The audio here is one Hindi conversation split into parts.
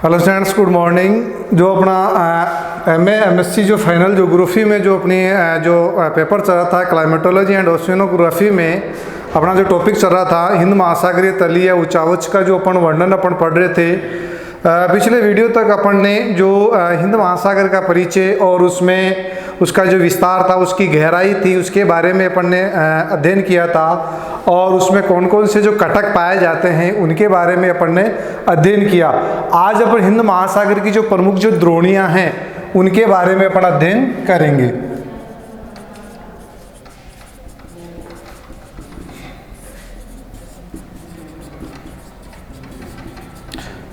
Hello students, good morning. जो अपना MSc जो फाइनल जोग्राफी में जो अपनी जो पेपर चल रहा था क्लाइमेटोलॉजी एंड ओशियनोग्राफी में अपना जो टॉपिक चल रहा था हिंद महासागरीय तलीय उचावच का जो अपन वर्णन अपन पढ़ रहे थे। पिछले वीडियो तक अपन ने जो हिंद महासागर का परिचय और उसमें उसका जो विस्तार था, उसकी गहराई थी, उसके बारे में अपन ने अध्ययन किया था और उसमें कौन कौन से जो कटक पाए जाते हैं उनके बारे में अपन ने अध्ययन किया। आज अपन हिंद महासागर की जो प्रमुख जो द्रोणियां हैं उनके बारे में अपन अध्ययन करेंगे।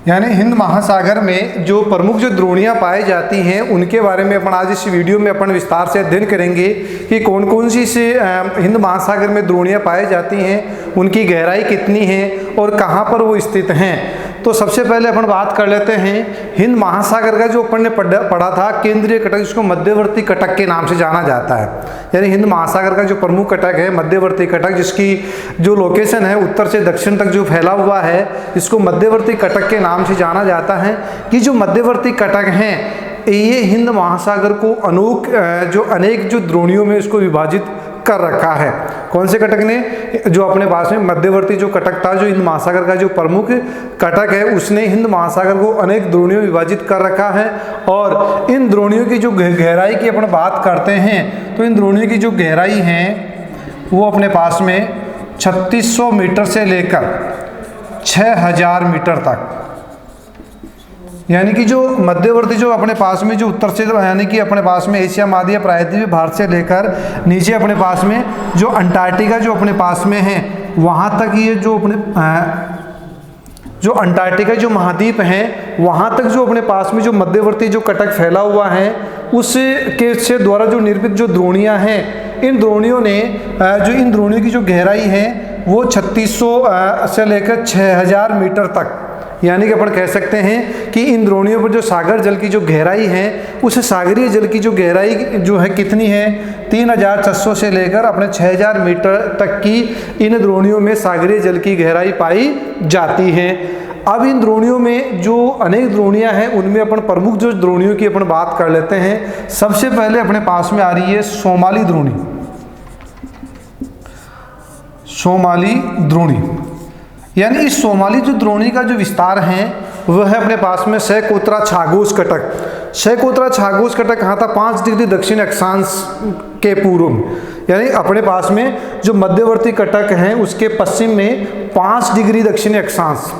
यानी हिंद महासागर में जो प्रमुख जो द्रोणियां पाई जाती हैं उनके बारे में अपन आज इस वीडियो में अपन विस्तार से अध्ययन करेंगे कि कौन कौन सी से हिंद महासागर में द्रोणियां पाई जाती हैं, उनकी गहराई कितनी है और कहां पर वो स्थित हैं। तो सबसे पहले अपन बात कर लेते हैं हिंद महासागर का जो अपन ने पढ़ा था केंद्रीय कटक, जिसको मध्यवर्ती कटक के नाम से जाना जाता है। यानी हिंद महासागर का जो प्रमुख कटक है मध्यवर्ती कटक, जिसकी जो लोकेशन है उत्तर से दक्षिण तक जो फैला हुआ है, इसको मध्यवर्ती कटक के नाम से जाना जाता है। कि जो मध्यवर्ती कटक हैं ये हिंद महासागर को अनेक जो द्रोणियों में इसको विभाजित कर रखा है। कौन से कटक ने? जो अपने पास में मध्यवर्ती जो कटक था, जो हिंद महासागर का जो प्रमुख कटक है, उसने हिंद महासागर को अनेक द्रोणियों में विभाजित कर रखा है। और इन द्रोणियों की जो गहराई की अपन बात करते हैं तो इन द्रोणियों की जो गहराई है वो अपने पास में 3600 मीटर से लेकर 6000 मीटर तक, यानी कि जो मध्यवर्ती जो अपने पास में जो उत्तर से यानी कि अपने पास में एशिया महाद्वीप प्रायद्वीप भारत से लेकर नीचे अपने पास में जो अंटार्कटिका जो अपने पास में है वहाँ तक ये जो अपने जो अंटार्कटिका जो महाद्वीप है वहाँ तक जो अपने पास में जो मध्यवर्ती जो कटक फैला हुआ है उसके से द्वारा जो निर्मित जो द्रोणियाँ हैं, इन द्रोणियों ने जो इन द्रोणियों की जो गहराई है वो 3600 से लेकर 6000 मीटर तक, यानी कि अपन कह सकते हैं कि इन द्रोणियों पर जो सागर जल की जो गहराई है उस सागरीय जल की जो गहराई जो है कितनी है 3600 से लेकर अपने 6000 मीटर तक की इन द्रोणियों में सागरीय जल की गहराई पाई जाती है। अब इन द्रोणियों में जो अनेक द्रोणियां हैं उनमें अपन प्रमुख जो द्रोणियों की अपन बात कर लेते हैं। सबसे पहले अपने पास में आ रही है सोमाली द्रोणी। सोमाली द्रोणी यानी इस सोमाली जो द्रोणी का जो विस्तार है वह है अपने पास में सैकोत्रा छागोस कटक। सैकोत्रा छागोस कटक कहाँ था? 5 डिग्री दक्षिण अक्षांश के पूर्व में, यानी अपने पास में जो मध्यवर्ती कटक है उसके पश्चिम में 5 डिग्री दक्षिणी अक्षांश,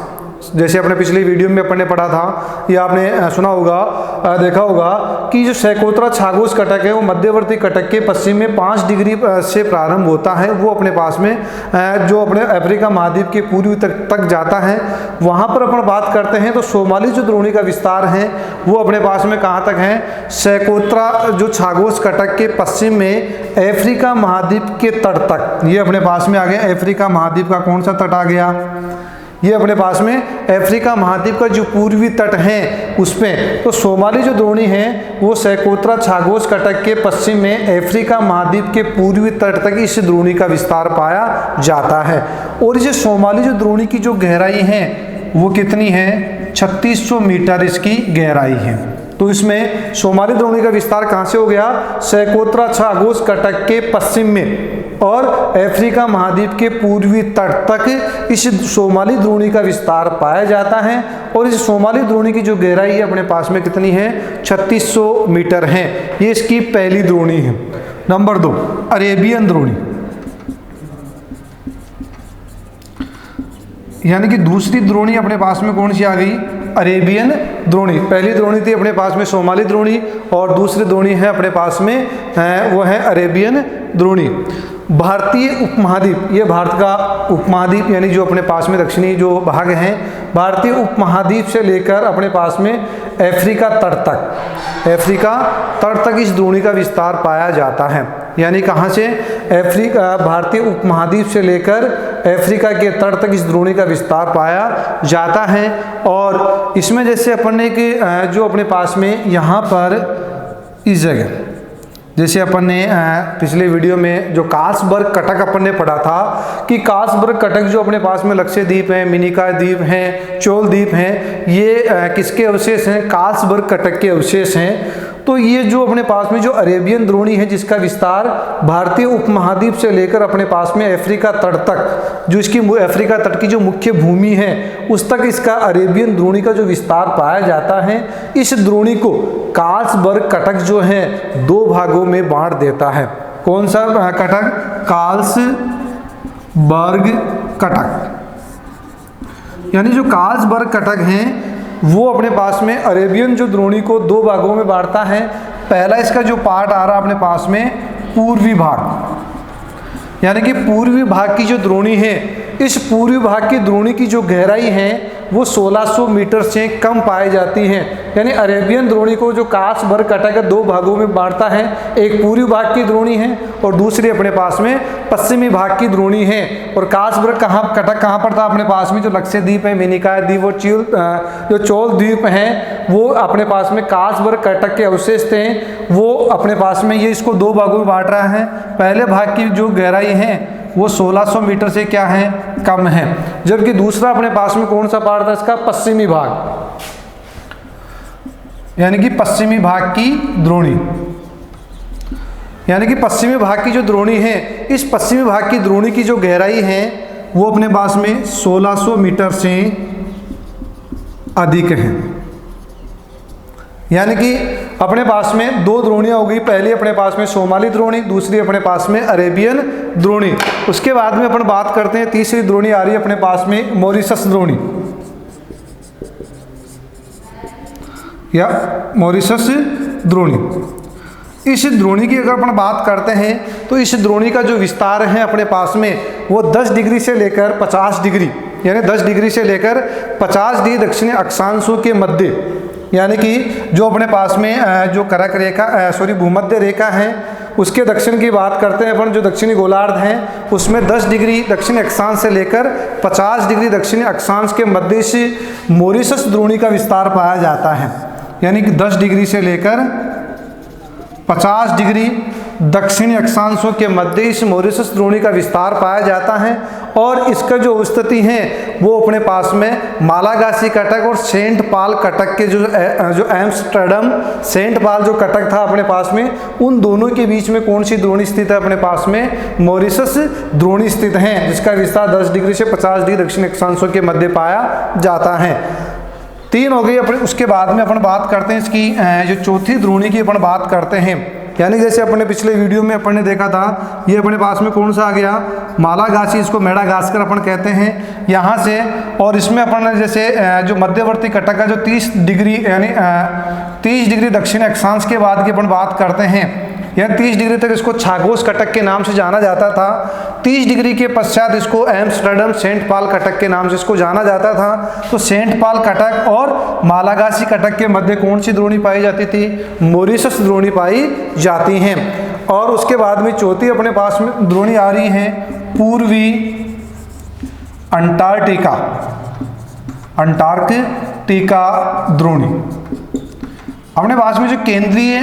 जैसे अपने पिछली वीडियो में अपन ने पढ़ा था या आपने सुना होगा देखा होगा कि जो सैकोत्रा छागोस कटक है वो मध्यवर्ती कटक के पश्चिम में 5 डिग्री से प्रारंभ होता है। वो अपने पास में जो अपने अफ्रीका महाद्वीप के पूर्वी तक जाता है। वहाँ पर अपन बात करते हैं तो सोमाली जो द्रोणी का विस्तार है वो अपने पास में कहाँ तक है? सैकोत्रा जो छागोस कटक के पश्चिम में अफ्रीका महाद्वीप के तट तक। ये अपने पास में आ गया अफ्रीका महाद्वीप का कौन सा तट आ गया? ये अपने पास में अफ्रीका महाद्वीप का जो पूर्वी तट है उसमें। तो सोमाली जो द्रोणी है वो सैकोत्रा छागोस कटक के पश्चिम में अफ्रीका महाद्वीप के पूर्वी तट तक इस द्रोणी का विस्तार पाया जाता है। और ये सोमाली जो द्रोणी की जो गहराई है वो कितनी है? 3600 मीटर इसकी गहराई है। तो इसमें सोमाली द्रोणी का विस्तार कहाँ से हो गया? सैकोत्रा छागोस कटक के पश्चिम में और अफ्रीका महाद्वीप के पूर्वी तट तक इस सोमाली द्रोणी का विस्तार पाया जाता है। और इस सोमाली द्रोणी की जो गहराई है अपने पास में कितनी है? 3600 मीटर है। ये इसकी पहली द्रोणी है। नंबर 2 अरेबियन द्रोणी, यानी कि दूसरी द्रोणी अपने पास में कौन सी आ गई? अरेबियन द्रोणी। पहली द्रोणी थी अपने पास में सोमाली द्रोणी और दूसरी द्रोणी है अपने पास में वो है अरेबियन द्रोणी। भारतीय उपमहाद्वीप, ये भारत का उपमहाद्वीप यानी जो अपने पास में दक्षिणी जो भाग हैं, भारतीय उपमहाद्वीप से लेकर अपने पास में अफ्रीका तट तक इस द्रोणी का विस्तार पाया जाता है। यानी कहाँ से? भारतीय उपमहाद्वीप से लेकर अफ्रीका के तट तक इस द्रोणी का विस्तार पाया जाता है। और इसमें जैसे अपन ने कि जो अपने पास में यहाँ पर इस जगह जैसे अपन ने पिछले वीडियो में जो कार्लसबर्ग कटक अपन ने पढ़ा था कि कार्लसबर्ग कटक जो अपने पास में लक्षद्वीप है, मिनिकॉय द्वीप हैं, चोल द्वीप हैं, ये किसके अवशेष हैं? कार्लसबर्ग कटक के अवशेष हैं। तो ये जो अपने पास में जो अरेबियन द्रोणी है जिसका विस्तार भारतीय उपमहाद्वीप से लेकर अपने पास में अफ्रीका तट तक, जो इसकी अफ्रीका तट की जो मुख्य भूमि है उस तक इसका अरेबियन द्रोणी का जो विस्तार पाया जाता है, इस द्रोणी को कार्लसबर्ग कटक जो है दो भागों में बांट देता है। कौन सा कटक? कार्लसबर्ग कटक। यानी जो कार्लसबर्ग कटक हैं वो अपने पास में अरेबियन जो द्रोणी को दो भागों में बांटता है। पहला इसका जो पार्ट आ रहा है अपने पास में पूर्वी भाग, यानी कि पूर्वी भाग की जो द्रोणी है, इस पूर्वी भाग की द्रोणी की जो गहराई है वो 1600 मीटर से कम पाई जाती है। यानी अरेबियन द्रोणी को जो कार्लसबर्ग कटक दो भागों में बांटता है, एक पूर्वी भाग की द्रोणी है और दूसरी अपने पास में पश्चिमी भाग की द्रोणी है। और कार्लसबर्ग कटक कहाँ पर था? अपने पास में जो लक्षद्वीप है, मिनिकॉय द्वीप और जो चोल द्वीप हैं वो अपने पास में कार्लसबर्ग कटक के अवशेष थे। वो अपने पास में ये इसको दो भागों में बांट रहा है। पहले भाग की जो गहराई है वो 1600 मीटर से क्या है? कम है। जबकि दूसरा अपने पास में कौन सा पार्ट था इसका? पश्चिमी भाग, यानी कि पश्चिमी भाग की द्रोणी। यानी कि पश्चिमी भाग की जो द्रोणी है, इस पश्चिमी भाग की द्रोणी की जो गहराई है वो अपने पास में 1600 मीटर से अधिक है। यानी कि अपने पास में दो द्रोणियां हो गई, पहली अपने पास में सोमाली द्रोणी, दूसरी अपने पास में अरेबियन द्रोणी। उसके बाद में अपन बात करते हैं तीसरी द्रोणी आ रही है अपने पास में मॉरिशस द्रोणी या मॉरिशस द्रोणी। इस द्रोणी की अगर अपन बात करते हैं तो इस द्रोणी का जो विस्तार है अपने पास में वो 10 डिग्री से लेकर 50 डिग्री, यानी 10 डिग्री से लेकर 50 डिग्री दक्षिणी अक्षांशों के मध्य, यानी कि जो अपने पास में जो करक रेखा भूमध्य रेखा है उसके दक्षिण की बात करते हैं अपन, जो दक्षिणी गोलार्ध हैं उसमें 10 डिग्री दक्षिणी अक्षांश से लेकर 50 डिग्री दक्षिणी अक्षांश के मध्य से मॉरिशस द्रोणी का विस्तार पाया जाता है। यानी कि 10 डिग्री से लेकर 50 डिग्री दक्षिणी अक्षांशों के मध्य इस मॉरिशस द्रोणी का विस्तार पाया जाता है। और इसका जो स्थिति है वो अपने पास में मालागासी कटक और सेंट पॉल कटक के जो एम्स्टर्डम सेंट पॉल जो कटक था अपने पास में, उन दोनों के बीच में कौन सी द्रोणी स्थित है? अपने पास में मॉरिशस द्रोणी स्थित है, जिसका विस्तार 10 डिग्री से 50 डिग्री दक्षिणी अक्षांशों के मध्य पाया जाता है। तीन हो गई अपने। उसके बाद में अपन बात करते हैं इसकी जो चौथी द्रोणी की अपन बात करते हैं। यानी जैसे अपने पिछले वीडियो में अपन ने देखा था, ये अपने पास में कौन सा आ गया? मालागासी, इसको मेडागास्कर अपन कहते हैं यहाँ से। और इसमें अपन ने जैसे जो मध्यवर्ती कटक का जो 30 डिग्री यानी 30 डिग्री दक्षिणी अक्षांश के बाद की अपन बात करते हैं, यह 30 डिग्री तक इसको छागोस कटक के नाम से जाना जाता था। 30 डिग्री के पश्चात इसको एम्स्टर्डम सेंट पॉल कटक के नाम से इसको जाना जाता था। तो सेंट पॉल कटक और मालागासी कटक के मध्य कौन सी द्रोणी पाई जाती थी? मॉरिशस द्रोणी पाई जाती हैं। और उसके बाद में चौथी अपने पास में द्रोणी आ रही है पूर्वी अंटार्कटिका द्रोणी। अपने पास में जो केंद्रीय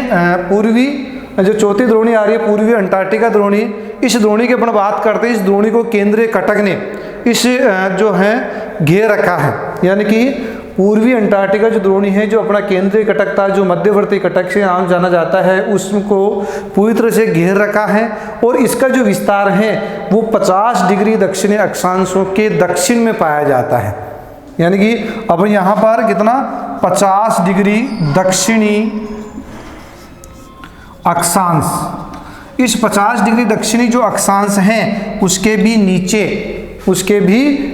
पूर्वी जो चौथी द्रोणी आ रही है पूर्वी अंटार्कटिका द्रोणी, इस द्रोणी की अपन बात करते हैं। इस द्रोणी को केंद्रीय कटक ने इस जो है घेर रखा है। यानी कि पूर्वी अंटार्कटिका जो द्रोणी है, जो अपना केंद्रीय कटक था, जो मध्यवर्ती कटक से नाम जाना जाता है, उसको पूरी तरह से घेर रखा है। और इसका जो विस्तार है वो 50 डिग्री दक्षिणी अक्षांशों के दक्षिण में पाया जाता है। यानी कि अब यहाँ पर कितना? 50 डिग्री दक्षिणी अक्षांश। इस 50 डिग्री दक्षिणी जो अक्षांश हैं उसके भी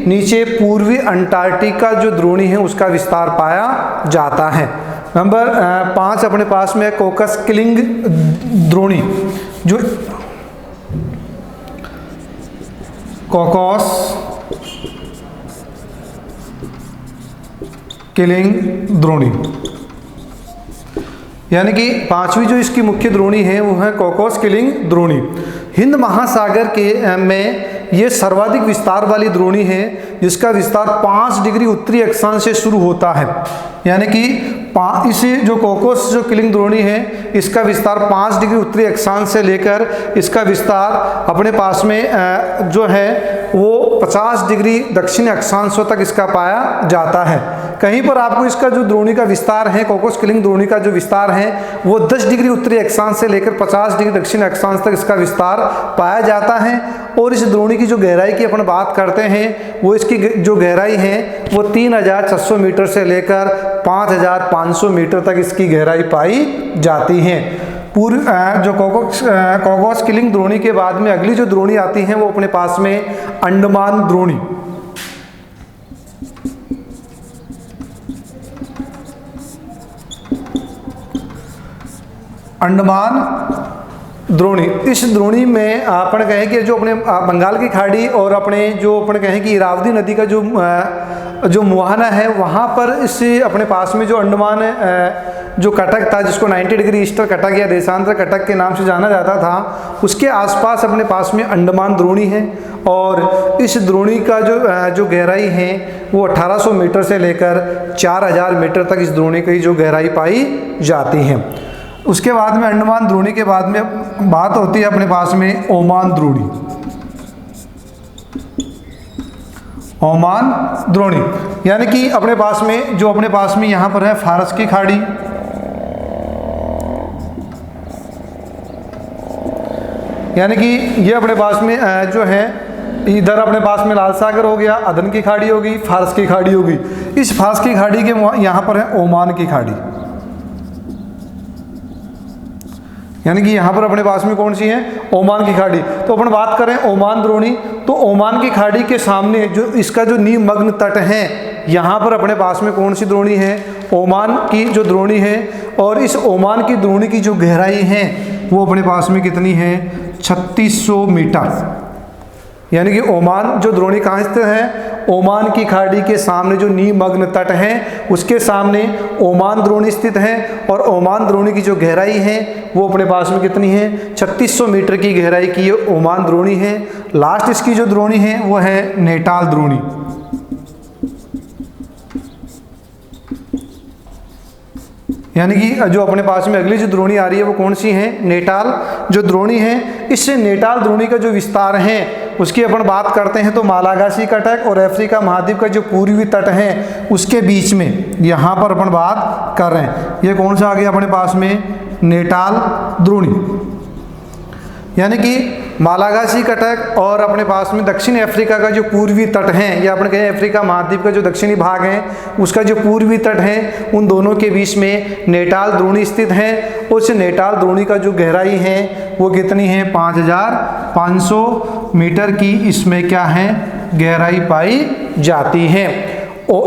नीचे पूर्वी अंटार्कटिका जो द्रोणी है उसका विस्तार पाया जाता है। नंबर 5 अपने पास में कोकस किलिंग द्रोणी, जो कोकस किलिंग द्रोणी, यानी कि पांचवी जो इसकी मुख्य द्रोणी है वो है कोकस किलिंग द्रोणी। हिंद महासागर के में ये सर्वाधिक विस्तार वाली द्रोणी है, जिसका विस्तार 5 डिग्री उत्तरी अक्षांश से शुरू होता है। यानी कि इस जो कोकोस जो किलिंग द्रोणी है इसका विस्तार 5 डिग्री उत्तरी अक्षांश से लेकर इसका विस्तार अपने पास में जो है वो 50 डिग्री दक्षिणी अक्षांशों तक इसका पाया जाता है। कहीं पर आपको इसका जो द्रोणी का विस्तार है, कोकोस किलिंग द्रोणी का जो विस्तार है वो 10 डिग्री उत्तरी अक्षांश से लेकर 50 डिग्री दक्षिणी अक्षांश तक इसका विस्तार पाया जाता है। और इस द्रोणी की जो गहराई की अपन बात करते हैं वो इसकी जो गहराई है वो 3600 मीटर से लेकर 5500 मीटर तक इसकी गहराई पाई जाती है। पूर्व जो कोकोस किलिंग द्रोणी के बाद में अगली जो द्रोणी आती है वो अपने पास में अंडमान द्रोणी। अंडमान द्रोणी, इस द्रोणी में अपन कहें कि जो अपने बंगाल की खाड़ी और अपने जो अपन कहें कि इरावदी नदी का जो मुहाना है वहाँ पर इस अपने पास में जो अंडमान जो कटक था जिसको 90 डिग्री ईस्टर कटक या देशांतर कटक के नाम से जाना जाता था, उसके आसपास अपने पास में अंडमान द्रोणी है। और इस द्रोणी का जो गहराई है वो 1800 मीटर से लेकर 4000 मीटर तक इस द्रोणी की जो गहराई पाई जाती है। उसके बाद में अंडमान द्रोणी के बाद में बात होती है अपने पास में ओमान द्रोणी। ओमान द्रोणी यानी कि अपने पास में यहाँ पर है फारस की खाड़ी, यानी कि ये अपने पास में जो है इधर अपने पास में लाल सागर हो गया, अदन की खाड़ी होगी, फारस की खाड़ी होगी। इस फारस की खाड़ी के यहाँ पर है ओमान की खाड़ी, यानी कि यहाँ पर अपने पास में कौन सी है, ओमान की खाड़ी। तो अपन बात करें ओमान द्रोणी, तो ओमान की खाड़ी के सामने जो इसका जो निमग्न तट है यहाँ पर अपने पास में कौन सी द्रोणी है, ओमान की जो द्रोणी है। और इस ओमान की द्रोणी की जो गहराई है वो अपने पास में कितनी है, 3600 मीटर। यानी कि ओमान जो द्रोणी कहाँ स्थित है, ओमान की खाड़ी के सामने जो निमग्न तट है उसके सामने ओमान द्रोणी स्थित है। और ओमान द्रोणी की जो गहराई है वो अपने पास में कितनी है, 3600 मीटर की गहराई की ये ओमान द्रोणी है। लास्ट इसकी जो द्रोणी है वो है नेटाल द्रोणी। यानी कि जो अपने पास में अगली जो द्रोणी आ रही है वो कौन सी है, नेटाल जो द्रोणी है। इससे नेटाल द्रोणी का जो विस्तार है उसकी अपन बात करते हैं तो मालागासी कटक और अफ्रीका महाद्वीप का जो पूर्वी तट है उसके बीच में यहाँ पर अपन बात कर रहे हैं। ये कौन सा आ गया अपने पास में, नेटाल द्रोणी। यानी कि मालागासी कटक और अपने पास में दक्षिणी अफ्रीका का जो पूर्वी तट है या अपन कहें अफ्रीका महाद्वीप का जो दक्षिणी भाग है उसका जो पूर्वी तट है उन दोनों के बीच में नेटाल द्रोणी स्थित है। उस नेटाल द्रोणी का जो गहराई है वो कितनी है, 5500 मीटर की इसमें क्या है, गहराई पाई जाती है।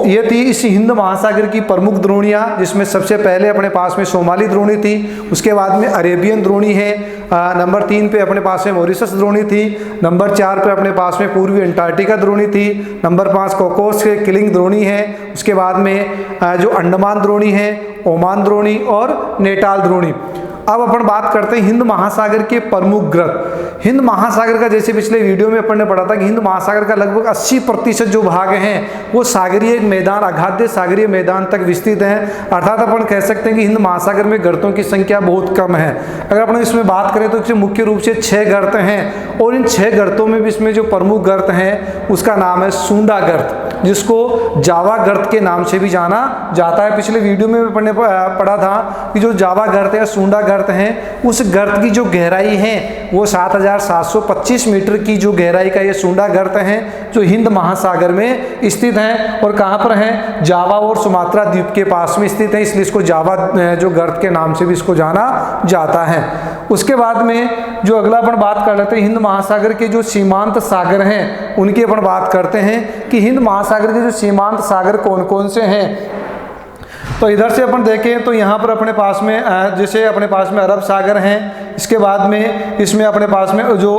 ये थी इस हिंद महासागर की प्रमुख द्रोणियाँ, जिसमें सबसे पहले अपने पास में सोमाली द्रोणी थी, उसके बाद में अरेबियन द्रोणी है, नंबर 3 पे अपने पास में मॉरिशस द्रोणी थी, नंबर 4 पे अपने पास में पूर्वी अंटार्कटिका द्रोणी थी, नंबर 5 कोकोस के किलिंग द्रोणी है, उसके बाद में जो अंडमान द्रोणी है, ओमान द्रोणी और नेटाल द्रोणी। अब अपन बात करते हैं हिंद महासागर के प्रमुख ग्रह। हिंद महासागर का जैसे पिछले वीडियो में अपन ने पढ़ा था कि हिंद महासागर का लगभग 80% जो भाग हैं वो सागरीय मैदान, अगाध सागरीय मैदान तक विस्तृत हैं। अर्थात अपन कह सकते हैं कि हिंद महासागर में गर्तों की संख्या बहुत कम है। अगर अपन इसमें बात करें तो मुख्य रूप से 6 गर्त हैं और इन 6 गर्तों में भी इसमें जो प्रमुख गर्त हैं उसका नाम है सुंडा गर्त, जिसको जावा गर्त के नाम से भी जाना जाता है। पिछले वीडियो में अपन ने पढ़ा था कि जो जावा गर्त है, सुंडा गर्त है, उस गर्त की जो गहराई है वो 7725 मीटर की जो गहराई का ये सुंडा गर्त है जो हिंद महासागर में स्थित है। और कहाँ पर है, जावा और सुमात्रा द्वीप के पास में स्थित है, इसलिए इसको जावा जो गर्त के नाम से भी इसको जाना जाता है। उसके बाद में जो अगला अपन बात कर लेते हैं हिंद महासागर के जो सीमांत सागर हैं उनकी अपन बात करते हैं कि हिंद महासागर के जो सीमांत सागर कौन कौन से हैं। तो इधर से अपन देखें तो यहाँ पर अपने पास में जैसे अपने पास में अरब सागर हैं, इसके बाद में इसमें अपने पास में जो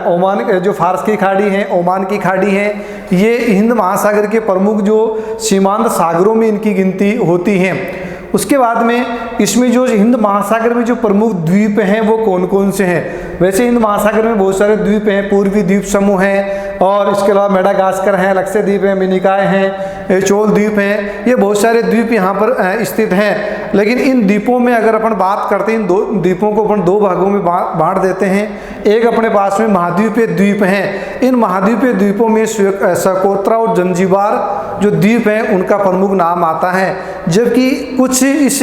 ओमान जो फारस की खाड़ी है, ओमान की खाड़ी है, ये हिंद महासागर के प्रमुख जो सीमांत सागरों में इनकी गिनती होती है। उसके बाद में इसमें जो हिंद महासागर में जो प्रमुख द्वीप हैं वो कौन कौन से हैं। वैसे हिंद महासागर में बहुत सारे द्वीप हैं, पूर्वी द्वीप समूह हैं और इसके अलावा मेडागास्कर हैं, लक्षद्वीप हैं, मिनिकॉय हैं, चोल द्वीप हैं, ये बहुत सारे द्वीप यहाँ पर स्थित हैं। लेकिन इन द्वीपों में अगर अपन बात करते हैं, इन दो द्वीपों को अपन दो भागों में बांट देते हैं। एक अपने पास में महाद्वीपीय द्वीप हैं, इन महाद्वीपीय द्वीपों में सोकोत्रा और जंजीबार जो द्वीप हैं उनका प्रमुख नाम आता है। जबकि कुछ इस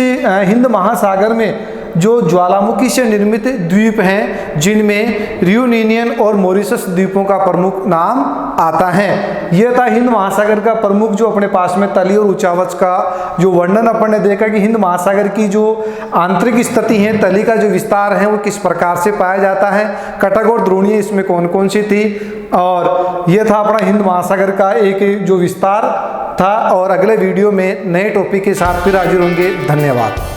हिंद महासागर में जो ज्वालामुखी से निर्मित द्वीप हैं जिनमें रियूनियन और मॉरिशस द्वीपों का प्रमुख नाम आता है। यह था हिंद महासागर का प्रमुख जो अपने पास में तली और ऊंचावच का जो वर्णन अपन ने देखा कि हिंद महासागर की जो आंतरिक स्थिति है, तली का जो विस्तार है वो किस प्रकार से पाया जाता है, कटक और द्रोणीय इसमें कौन कौन सी थी, और यह था अपना हिंद महासागर का एक जो विस्तार था। और अगले वीडियो में नए टॉपिक के साथ फिर हाजिर होंगे। धन्यवाद।